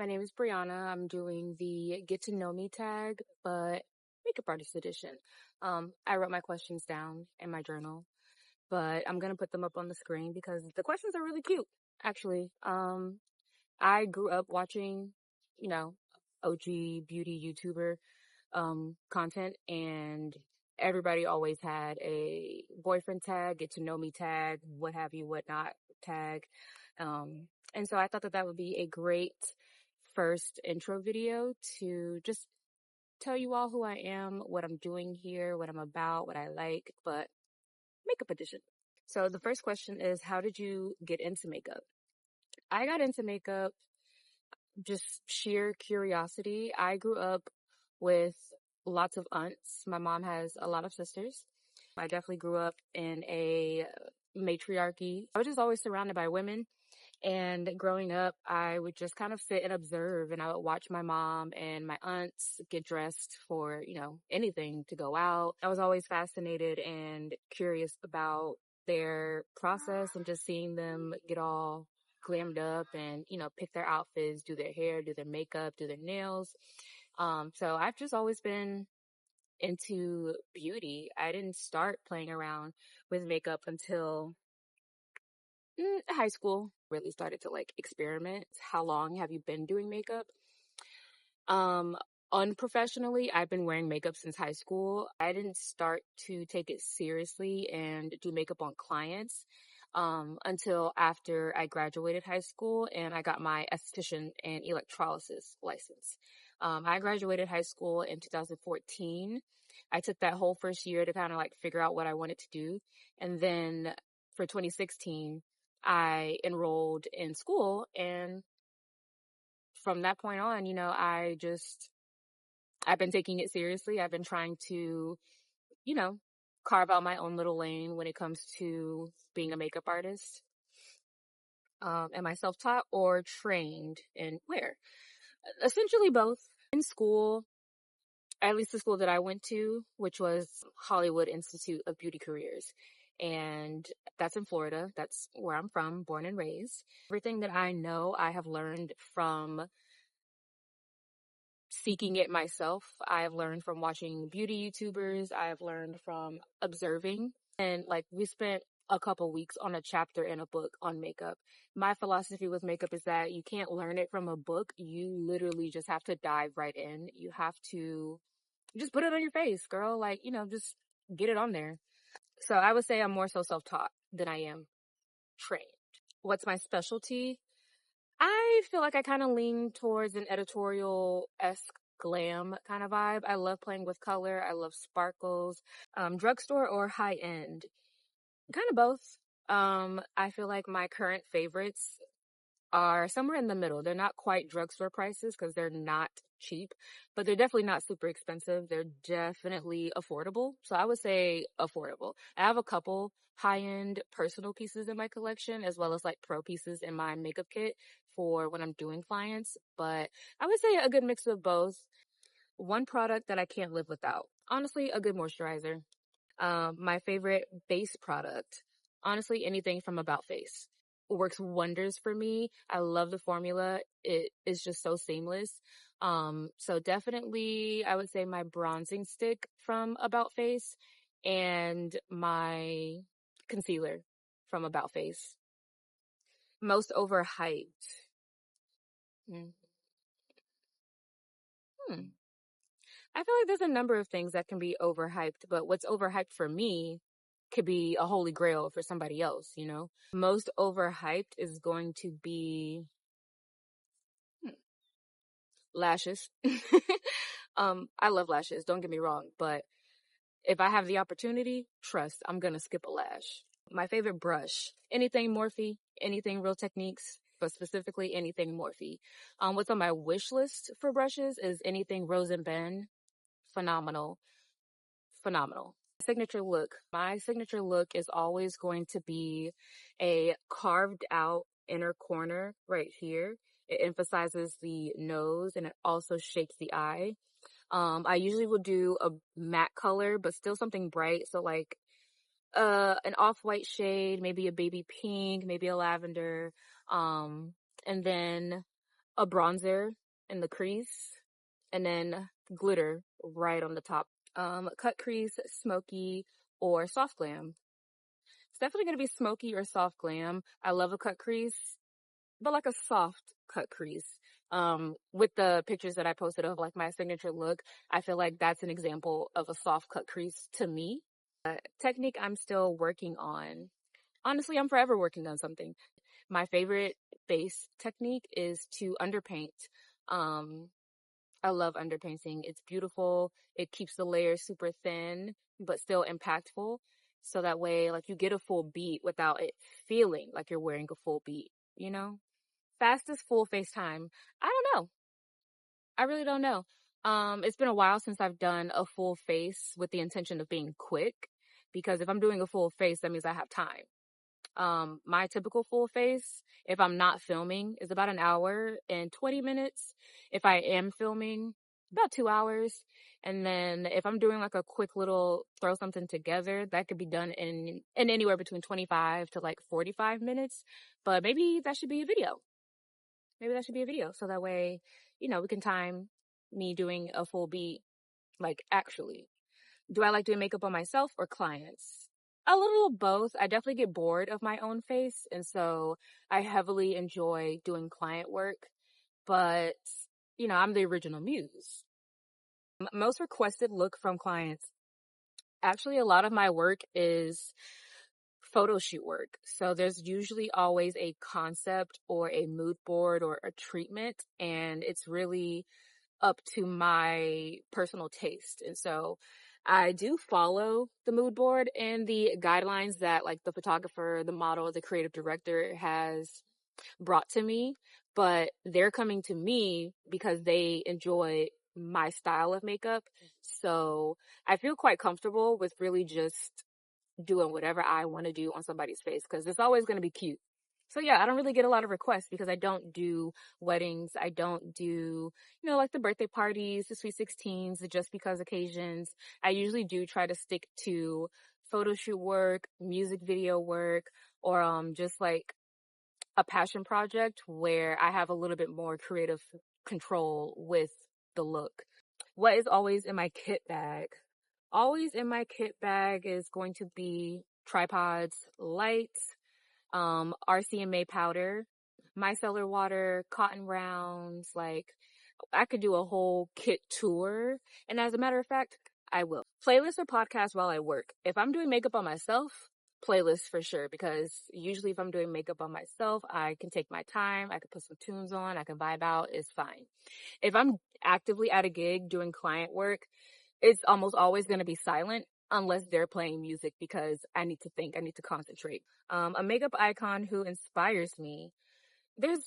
My name is Briana. I'm doing the Get to Know Me tag, but makeup artist edition. I wrote my questions down in my journal, but I'm gonna put them up on the screen because the questions are really cute, actually. I grew up watching, you know, OG beauty YouTuber content, and everybody always had a boyfriend tag, get to know me tag, what have you, what not tag. And so I thought that that would be a great first intro video to just tell you all who I am, what I'm doing here, what I'm about, what I like, but makeup edition. So the first question is, how did you get into makeup? I got into makeup just sheer curiosity. I grew up with lots of aunts. My mom has a lot of sisters. I definitely grew up in a matriarchy. I was just always surrounded by women. And growing up, I would just kind of sit and observe, and I would watch my mom and my aunts get dressed for, anything to go out. I was always fascinated and curious about their process and just seeing them get all glammed up and, pick their outfits, do their hair, do their makeup, do their nails. So I've just always been into beauty. I didn't start playing around with makeup until high school. Really started to experiment. How long have you been doing makeup? Um, Unprofessionally, I've been wearing makeup since high school. I didn't start to take it seriously and do makeup on clients until after I graduated high school and I got my esthetician and electrolysis license. I graduated high school in 2014. I took that whole first year to kind of figure out what I wanted to do. And then for 2016, I enrolled in school, and from that point on, I've been taking it seriously. I've been trying to, you know, carve out my own little lane when it comes to being a makeup artist. Am I self-taught or trained in where? Essentially both. In school, at least the school that I went to, which was Hollywood Institute of Beauty Careers. And that's in Florida. That's where I'm from, born and raised. Everything that I know, I have learned from seeking it myself. I have learned from watching beauty YouTubers. I have learned from observing. And we spent a couple weeks on a chapter in a book on makeup. My philosophy with makeup is that you can't learn it from a book. You literally just have to dive right in. You have to just put it on your face, girl. Just get it on there. So I would say I'm more so self-taught than I am trained. What's my specialty? I feel like I kind of lean towards an editorial-esque glam kind of vibe. I love playing with color. I love sparkles. Drugstore or high end? Kind of both. I feel like my current favorites are somewhere in the middle. They're not quite drugstore prices because they're not cheap, but they're definitely not super expensive. They're definitely affordable. So I would say affordable. I have a couple high-end personal pieces in my collection as well as pro pieces in my makeup kit for when I'm doing clients, but I would say a good mix of both. One product that I can't live without. Honestly, a good moisturizer. My favorite base product, honestly, anything from About Face works wonders for me. I love the formula. It is just so seamless. So definitely I would say my bronzing stick from About Face and my concealer from About Face. Most overhyped. Hmm. Hmm. I feel like there's a number of things that can be overhyped, but what's overhyped for me could be a holy grail for somebody else? Most overhyped is going to be lashes. I love lashes, don't get me wrong, but if I have the opportunity, trust, I'm gonna skip a lash. My favorite brush, anything Morphe, anything Real Techniques, but specifically anything Morphe. What's on my wish list for brushes is anything Rose and Ben. Phenomenal. Phenomenal. Signature look. My signature look is always going to be a carved out inner corner right here. It emphasizes the nose and it also shapes the eye. I usually will do a matte color, but still something bright. So an off-white shade, maybe a baby pink, maybe a lavender. And then a bronzer in the crease, and then glitter right on the top. Cut crease, smoky, or soft glam. It's definitely going to be smoky or soft glam. I love a cut crease, but like a soft cut crease. With the pictures that I posted of like my signature look, I feel like that's an example of a soft cut crease to me. Technique I'm still working on. Honestly, I'm forever working on something. My favorite face technique is to underpaint. Um, I love underpainting. It's beautiful. It keeps the layers super thin, but still impactful. So that way, like, you get a full beat without it feeling like you're wearing a full beat, you know? Fastest full face time. I don't know. I really don't know. It's been a while since I've done a full face with the intention of being quick, because if I'm doing a full face, that means I have time. My typical full face, if I'm not filming, is about an hour and 20 minutes. If I am filming, about 2 hours. And then if I'm doing like a quick little throw something together, that could be done in anywhere between 25 to like 45 minutes. But maybe that should be a video. Maybe that should be a video. So that way, we can time me doing a full beat, like actually. Do I like doing makeup on myself or clients? A little of both. I definitely get bored of my own face, and so I heavily enjoy doing client work, but I'm the original muse. Most requested look from clients. Actually, a lot of my work is photo shoot work. So there's usually always a concept or a mood board or a treatment, and it's really up to my personal taste. And so I do follow the mood board and the guidelines that like the photographer, the model, the creative director has brought to me, but they're coming to me because they enjoy my style of makeup. So I feel quite comfortable with really just doing whatever I want to do on somebody's face, because it's always going to be cute. So yeah, I don't really get a lot of requests because I don't do weddings. I don't do, like the birthday parties, the sweet 16s, the just because occasions. I usually do try to stick to photo shoot work, music video work, or just like a passion project where I have a little bit more creative control with the look. What is always in my kit bag? Always in my kit bag is going to be tripods, lights, RCMA powder, micellar water, cotton rounds. Like, I could do a whole kit tour. And as a matter of fact, I will. Playlist or podcast while I work. If I'm doing makeup on myself, playlist for sure, because usually if I'm doing makeup on myself, I can take my time. I can put some tunes on. I can vibe out. It's fine. If I'm actively at a gig doing client work, it's almost always going to be silent unless they're playing music, because I need to think, I need to concentrate. A makeup icon who inspires me. There's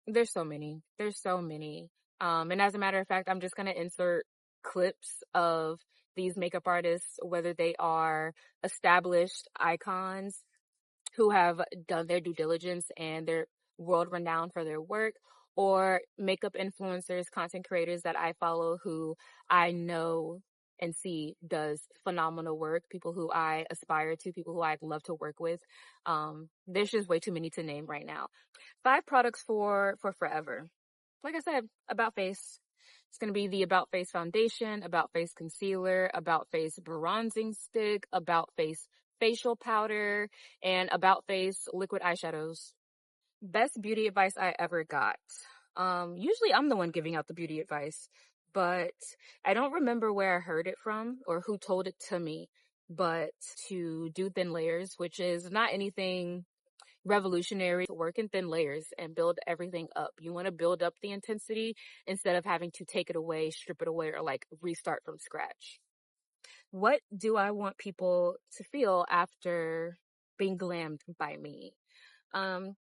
there's so many. There's so many. And as a matter of fact, I'm just going to insert clips of these makeup artists, whether they are established icons who have done their due diligence and they're world renowned for their work, or makeup influencers, content creators that I follow who I know and see does phenomenal work, people who I aspire to, people who I'd love to work with. There's just way too many to name right now. 5 products for forever. Like I said, About Face. It's going to be the About Face foundation, About Face concealer, About Face bronzing stick, About Face facial powder, and About Face liquid eyeshadows. Best beauty advice I ever got. Usually I'm the one giving out the beauty advice, but I don't remember where I heard it from or who told it to me, but to do thin layers, which is not anything revolutionary. Work in thin layers and build everything up. You want to build up the intensity instead of having to take it away, strip it away, or like restart from scratch. What do I want people to feel after being glammed by me?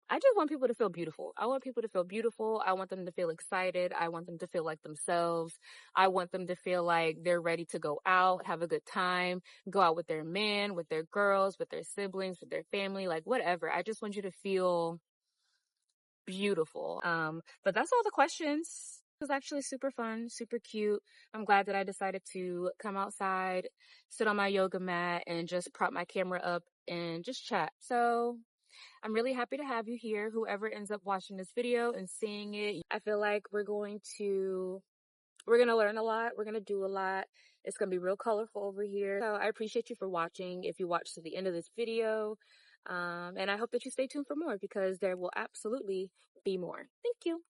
I just want people to feel beautiful. I want people to feel beautiful. I want them to feel excited. I want them to feel like themselves. I want them to feel like they're ready to go out, have a good time, go out with their man, with their girls, with their siblings, with their family, like whatever. I just want you to feel beautiful. But that's all the questions. It was actually super fun, super cute. I'm glad that I decided to come outside, sit on my yoga mat, and just prop my camera up and just chat. So I'm really happy to have you here. Whoever ends up watching this video and seeing it, I feel like we're going to learn a lot. We're going to do a lot. It's going to be real colorful over here. So I appreciate you for watching. If you watched to the end of this video, and I hope that you stay tuned for more because there will absolutely be more. Thank you.